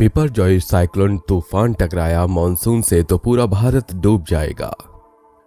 Biparjoy cyclone तूफान टकराया monsoon से तो पूरा भारत डूब जाएगा।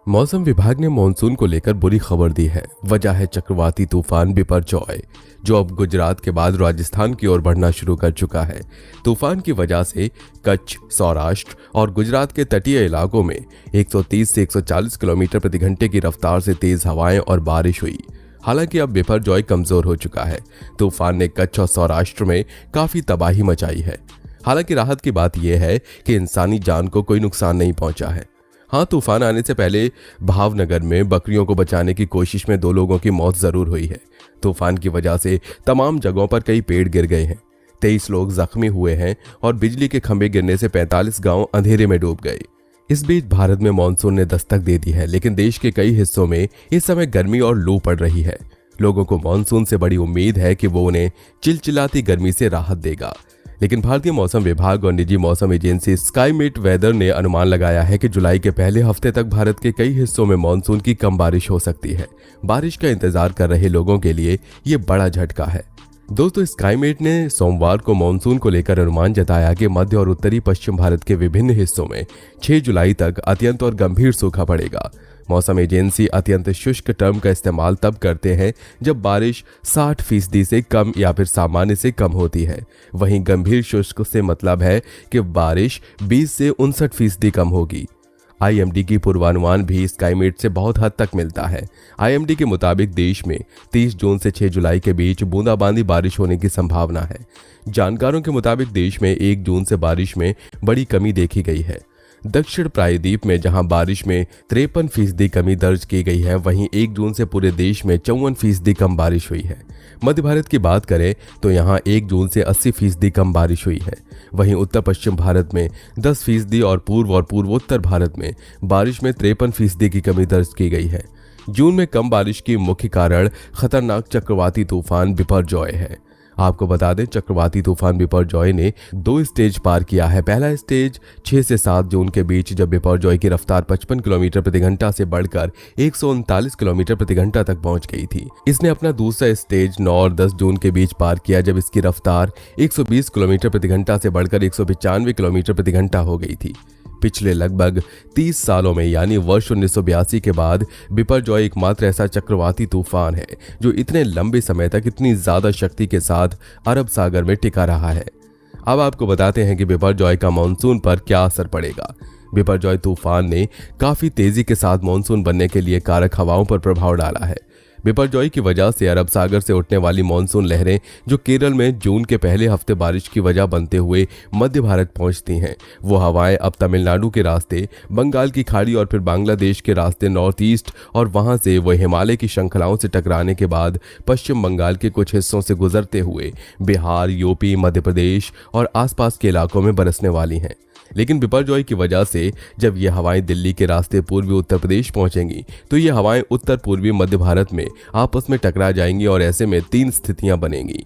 मौसम विभाग ने मानसून को लेकर बुरी खबर दी है। वजह है चक्रवाती तूफान बिपरजॉय, जो अब गुजरात के बाद राजस्थान की ओर बढ़ना शुरू कर चुका है। तूफान की वजह से कच्छ, सौराष्ट्र और गुजरात के तटीय इलाकों में 130 से 140 किलोमीटर प्रति घंटे की रफ्तार से तेज हवाएं और बारिश हुई। हालांकि अब बिपरजॉय कमजोर हो चुका है। तूफान ने कच्छ और सौराष्ट्र में काफी तबाही मचाई है। हालांकि राहत की बात यह है कि इंसानी जान को कोई नुकसान नहीं पहुंचा है। हाँ, तूफान आने से पहले भावनगर में बकरियों को बचाने की कोशिश में 2 लोगों की मौत जरूर हुई है। तूफान की वजह से तमाम जगहों पर कई पेड़ गिर गए हैं, 23 लोग जख्मी हुए हैं और बिजली के खंभे गिरने से 45 गांव अंधेरे में डूब गए। इस बीच भारत में मानसून ने दस्तक दे दी है, लेकिन देश के कई हिस्सों में इस समय गर्मी और लू पड़ रही है। लोगों को मानसून से बड़ी उम्मीद है कि वो उन्हें चिलचिलाती गर्मी से राहत देगा, लेकिन भारतीय मौसम विभाग और निजी मौसम एजेंसी स्काईमेट वेदर ने अनुमान लगाया है कि जुलाई के पहले हफ्ते तक भारत के कई हिस्सों में मानसून की कम बारिश हो सकती है। बारिश का इंतजार कर रहे लोगों के लिए ये बड़ा झटका है। दोस्तों, स्काईमेट ने सोमवार को मानसून को लेकर अनुमान जताया कि मध्य और उत्तरी पश्चिम भारत के विभिन्न हिस्सों में 6 जुलाई तक अत्यंत और गंभीर सूखा पड़ेगा। मौसम एजेंसी अत्यंत शुष्क टर्म का इस्तेमाल तब करते हैं जब बारिश 60% से कम या फिर सामान्य से कम होती है। वहीं गंभीर शुष्क से मतलब है कि बारिश 20 से 59% कम होगी। आईएमडी की पूर्वानुमान भी स्काईमेट से बहुत हद तक मिलता है। आईएमडी के मुताबिक देश में 30 जून से 6 जुलाई के बीच बूंदाबांदी बारिश होने की संभावना है। जानकारों के मुताबिक देश में 1 जून से बारिश में बड़ी कमी देखी गई है। दक्षिण प्रायद्वीप में जहां बारिश में 53% कमी दर्ज की गई है, वहीं 1 जून से पूरे देश में 54% कम बारिश हुई है। मध्य भारत की बात करें तो यहां 1 जून से 80% कम बारिश हुई है। वहीं उत्तर पश्चिम भारत में 10% और पूर्वोत्तर भारत में बारिश में 53% की कमी दर्ज की गई है। जून में कम बारिश की मुख्य कारण खतरनाक चक्रवाती तूफान बिपरजॉय है। आपको बता दें, चक्रवाती तूफान बिपरजॉय ने 2 स्टेज पार किया है। पहला स्टेज 6 से 7 जून के बीच, जब बिपरजॉय की रफ्तार 55 किलोमीटर प्रति घंटा से बढ़कर 139 किलोमीटर प्रति घंटा तक पहुंच गई थी। इसने अपना दूसरा स्टेज 9 और 10 जून के बीच पार किया, जब इसकी रफ्तार 120 किलोमीटर प्रति घंटा से बढ़कर 195 किलोमीटर प्रति घंटा हो गई थी। पिछले लगभग 30 सालों में यानी वर्ष 1982 के बाद बिपरजॉय एकमात्र ऐसा चक्रवाती तूफान है जो इतने लंबे समय तक इतनी ज्यादा शक्ति के साथ अरब सागर में टिका रहा है। अब आपको बताते हैं कि बिपरजॉय का मानसून पर क्या असर पड़ेगा। बिपरजॉय तूफान ने काफी तेजी के साथ मानसून बनने के लिए कारक हवाओं पर प्रभाव डाला है। बिपरजॉय की वजह से अरब सागर से उठने वाली मानसून लहरें, जो केरल में जून के पहले हफ्ते बारिश की वजह बनते हुए मध्य भारत पहुंचती हैं, वो हवाएं अब तमिलनाडु के रास्ते, बंगाल की खाड़ी और फिर बांग्लादेश के रास्ते नॉर्थ ईस्ट और वहां से वो हिमालय की श्रृंखलाओं से टकराने के बाद पश्चिम बंगाल के कुछ हिस्सों से गुजरते हुए बिहार, यूपी, मध्य प्रदेश और आसपास के इलाकों में बरसने वाली हैं। लेकिन बिपरजॉय की वजह से जब ये हवाएं दिल्ली के रास्ते पूर्वी उत्तर प्रदेश पहुंचेंगी तो ये हवाएं उत्तर पूर्वी मध्य भारत में आपस में टकरा जाएंगी और ऐसे में 3 स्थितियां बनेंगी।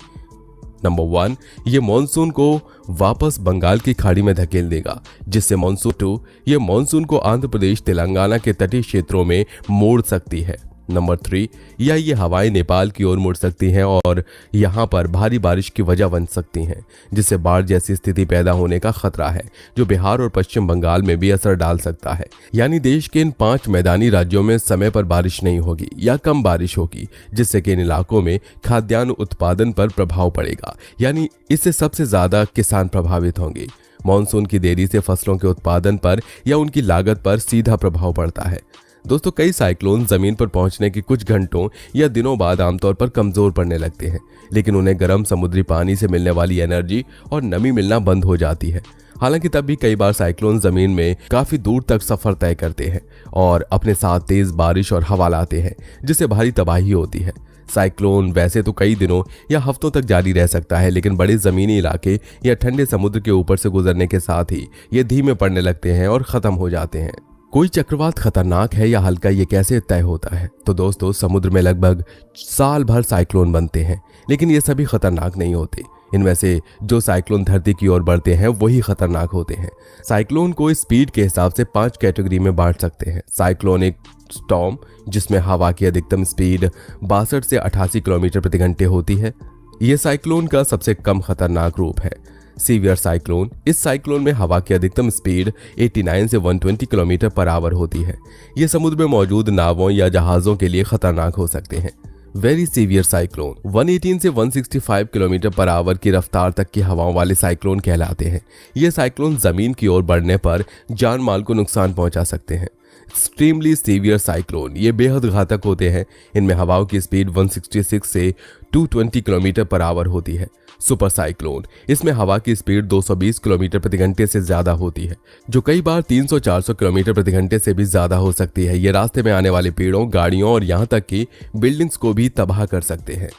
नंबर 1, ये मानसून को वापस बंगाल की खाड़ी में धकेल देगा, जिससे मानसून 2 ये मानसून को आंध्र प्रदेश, तेलंगाना के तटीय क्षेत्रों में मोड़ सकती है। नंबर 3, या ये हवाएं नेपाल की ओर मुड़ सकती हैं और यहां पर भारी बारिश की वजह बन सकती हैं, जिससे बाढ़ जैसी स्थिति पैदा होने का खतरा है, जो बिहार और पश्चिम बंगाल में भी असर डाल सकता है। यानी देश के इन 5 मैदानी राज्यों में समय पर बारिश नहीं होगी या कम बारिश होगी, जिससे कि इन इलाकों में खाद्यान्न उत्पादन पर प्रभाव पड़ेगा। यानी इससे सबसे ज्यादा किसान प्रभावित होंगे। मानसून की देरी से फसलों के उत्पादन पर या उनकी लागत पर सीधा प्रभाव पड़ता है। दोस्तों, कई साइक्लोन जमीन पर पहुंचने के कुछ घंटों या दिनों बाद आमतौर पर कमजोर पड़ने लगते हैं, लेकिन उन्हें गर्म समुद्री पानी से मिलने वाली एनर्जी और नमी मिलना बंद हो जाती है। हालांकि तब भी कई बार साइक्लोन जमीन में काफी दूर तक सफर तय करते हैं और अपने साथ तेज बारिश और हवा लाते हैं, जिससे भारी तबाही होती है। साइक्लोन वैसे तो कई दिनों या हफ्तों तक जारी रह सकता है, लेकिन बड़े जमीनी इलाके या ठंडे समुद्र के ऊपर से गुजरने के साथ ही ये धीमे पड़ने लगते हैं और खत्म हो जाते हैं। कोई चक्रवात खतरनाक है या हल्का, ये कैसे तय होता है? तो दोस्तों, समुद्र में लगभग साल भर साइक्लोन बनते हैं, लेकिन ये सभी खतरनाक नहीं होते। इनमें से जो साइक्लोन धरती की ओर बढ़ते हैं वही खतरनाक होते हैं। साइक्लोन को स्पीड के हिसाब से 5 कैटेगरी में बांट सकते हैं। साइक्लोनिक स्टॉर्म, जिसमें हवा की अधिकतम स्पीड 62 से 88 किलोमीटर प्रति घंटे होती है। यह साइक्लोन का सबसे कम खतरनाक रूप है। सीवियर साइक्लोन, इस साइक्लोन में हवा की अधिकतम स्पीड 89 से 120 किलोमीटर पर आवर होती है। ये समुद्र में मौजूद नावों या जहाजों के लिए खतरनाक हो सकते हैं। वेरी सीवियर साइक्लोन 118 से 165 किलोमीटर पर आवर की रफ्तार तक की हवाओं वाले साइक्लोन कहलाते हैं। ये साइक्लोन जमीन की ओर बढ़ने पर जान माल को नुकसान पहुंचा सकते हैं। एक्सट्रीमली सीवियर साइक्लोन, ये बेहद घातक होते हैं। इनमें हवाओं की स्पीड 166 से 220 किलोमीटर पर आवर होती है। सुपर साइक्लोन, इसमें हवा की स्पीड 220 किलोमीटर प्रति घंटे से ज्यादा होती है, जो कई बार 300-400 किलोमीटर प्रति घंटे से भी ज्यादा हो सकती है। ये रास्ते में आने वाले पेड़ों, गाड़ियों और यहाँ तक कि बिल्डिंग्स को भी तबाह कर सकते हैं।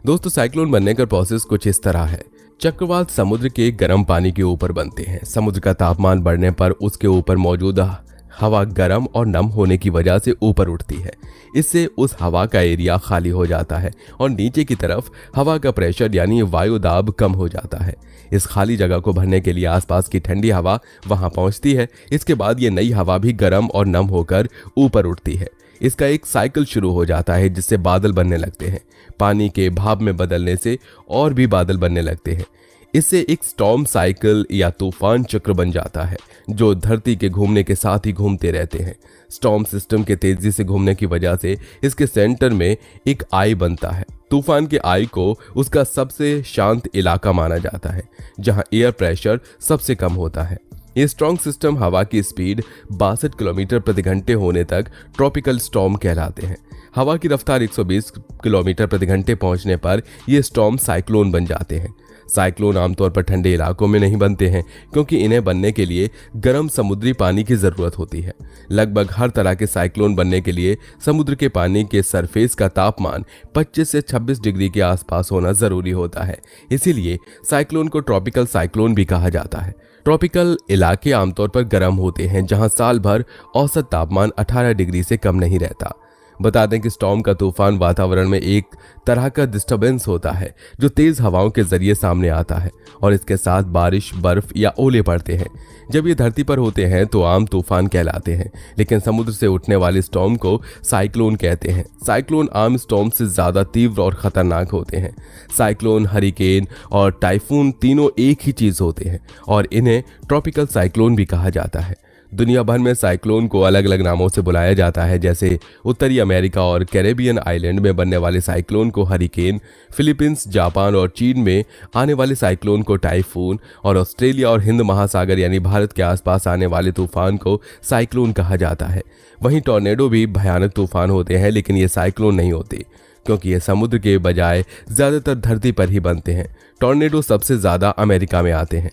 दोस्तों, साइक्लोन बनने का प्रोसेस कुछ इस तरह है। चक्रवात समुद्र के गर्म पानी के ऊपर बनते हैं। समुद्र का तापमान बढ़ने पर उसके ऊपर मौजूद हवा गर्म और नम होने की वजह से ऊपर उठती है। इससे उस हवा का एरिया खाली हो जाता है और नीचे की तरफ हवा का प्रेशर यानी वायु दाब कम हो जाता है। इस खाली जगह को भरने के लिए आसपास की ठंडी हवा वहां पहुंचती है। इसके बाद ये नई हवा भी गर्म और नम होकर ऊपर उठती है। इसका एक साइकिल शुरू हो जाता है जिससे बादल बनने लगते हैं। पानी के भाप में बदलने से और भी बादल बनने लगते हैं। इससे एक स्टॉर्म साइकिल या तूफान चक्र बन जाता है जो धरती के घूमने के साथ ही घूमते रहते हैं। स्टॉर्म सिस्टम के तेजी से घूमने की वजह से इसके सेंटर में एक आई बनता है। तूफान के आई को उसका सबसे शांत इलाका माना जाता है जहां एयर प्रेशर सबसे कम होता है। ये स्ट्रॉन्ग सिस्टम हवा की स्पीड 62 किलोमीटर प्रति घंटे होने तक ट्रॉपिकल स्टॉर्म कहलाते हैं। हवा की रफ्तार 120 किलोमीटर प्रति घंटे पहुंचने पर ये स्टॉर्म साइक्लोन बन जाते हैं। साइक्लोन आमतौर पर ठंडे इलाकों में नहीं बनते हैं क्योंकि इन्हें बनने के लिए गर्म समुद्री पानी की जरूरत होती है। लगभग हर तरह के साइक्लोन बनने के लिए समुद्र के पानी के सरफेस का तापमान 25 से 26 डिग्री के आसपास होना जरूरी होता है। इसीलिए साइक्लोन को ट्रॉपिकल साइक्लोन भी कहा जाता है। ट्रॉपिकल इलाके आमतौर पर गर्म होते हैं जहां साल भर औसत तापमान 18 डिग्री से कम नहीं रहता। बता दें कि स्टॉर्म का तूफान वातावरण में एक तरह का डिस्टरबेंस होता है जो तेज हवाओं के जरिए सामने आता है और इसके साथ बारिश, बर्फ या ओले पड़ते हैं। जब ये धरती पर होते हैं तो आम तूफान कहलाते हैं, लेकिन समुद्र से उठने वाले स्टॉर्म को साइक्लोन कहते हैं। साइक्लोन आम स्टॉर्म से ज्यादा तीव्र और खतरनाक होते हैं। साइक्लोन, हरिकेन और टाइफून तीनों एक ही चीज होते हैं और इन्हें ट्रॉपिकल साइक्लोन भी कहा जाता है। दुनिया भर में साइक्लोन को अलग अलग नामों से बुलाया जाता है, जैसे उत्तरी अमेरिका और कैरेबियन आइलैंड में बनने वाले साइक्लोन को हरिकेन, फिलीपींस, जापान और चीन में आने वाले साइक्लोन को टाइफून और ऑस्ट्रेलिया और हिंद महासागर यानी भारत के आसपास आने वाले तूफान को साइक्लोन कहा जाता है। वहीं टॉर्नेडो भी भयानक तूफान होते हैं, लेकिन ये साइक्लोन नहीं होते क्योंकि ये समुद्र के बजाय ज्यादातर धरती पर ही बनते हैं। टॉर्नेडो सबसे ज्यादा अमेरिका में आते हैं।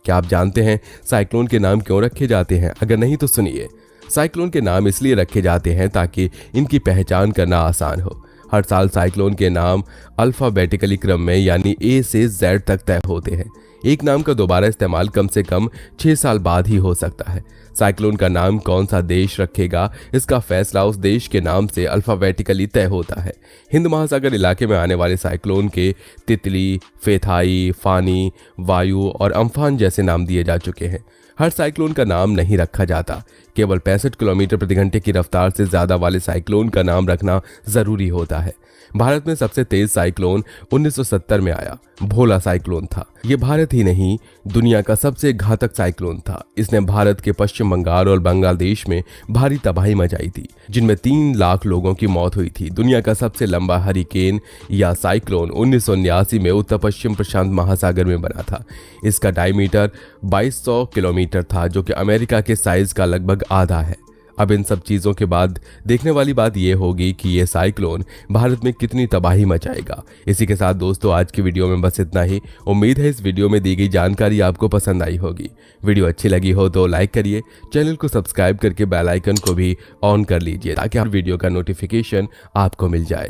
क्या आप जानते हैं साइक्लोन के नाम क्यों रखे जाते हैं? अगर नहीं तो सुनिए। साइक्लोन के नाम इसलिए रखे जाते हैं ताकि इनकी पहचान करना आसान हो। हर साल साइक्लोन के नाम अल्फाबेटिकली क्रम में यानी ए से जेड तक तय होते हैं। एक नाम का दोबारा इस्तेमाल कम से कम 6 साल बाद ही हो सकता है। साइक्लोन का नाम कौन सा देश रखेगा, इसका फैसला उस देश के नाम से अल्फाबेटिकली तय होता है। हिंद महासागर इलाके में आने वाले साइक्लोन के तितली, फेथाई, फानी, वायु और अम्फान जैसे नाम दिए जा चुके हैं। हर साइक्लोन का नाम नहीं रखा जाता। केवल 65 किलोमीटर प्रति घंटे की रफ्तार से ज्यादा वाले साइक्लोन का नाम रखना जरूरी होता है। भारत में सबसे तेज साइक्लोन 1970 में आया, भोला साइक्लोन था। ये भारत ही नहीं, दुनिया का सबसे घातक साइक्लोन था। इसने भारत के पश्चिम बंगाल और बांग्लादेश में भारी तबाही मचाई थी, जिनमें 3 लाख लोगों की मौत हुई थी। दुनिया का सबसे लंबा हरिकेन या साइक्लोन 1979 में उत्तर पश्चिम प्रशांत महासागर में बना था। इसका डायमीटर 2200 किलोमीटर था, जो कि अमेरिका के साइज का लगभग आधा है। अब इन सब चीज़ों के बाद देखने वाली बात यह होगी कि ये साइक्लोन भारत में कितनी तबाही मचाएगा। इसी के साथ दोस्तों आज की वीडियो में बस इतना ही। उम्मीद है इस वीडियो में दी गई जानकारी आपको पसंद आई होगी। वीडियो अच्छी लगी हो तो लाइक करिए, चैनल को सब्सक्राइब करके बेल आइकन को भी ऑन कर लीजिए ताकि हर वीडियो का नोटिफिकेशन आपको मिल जाए।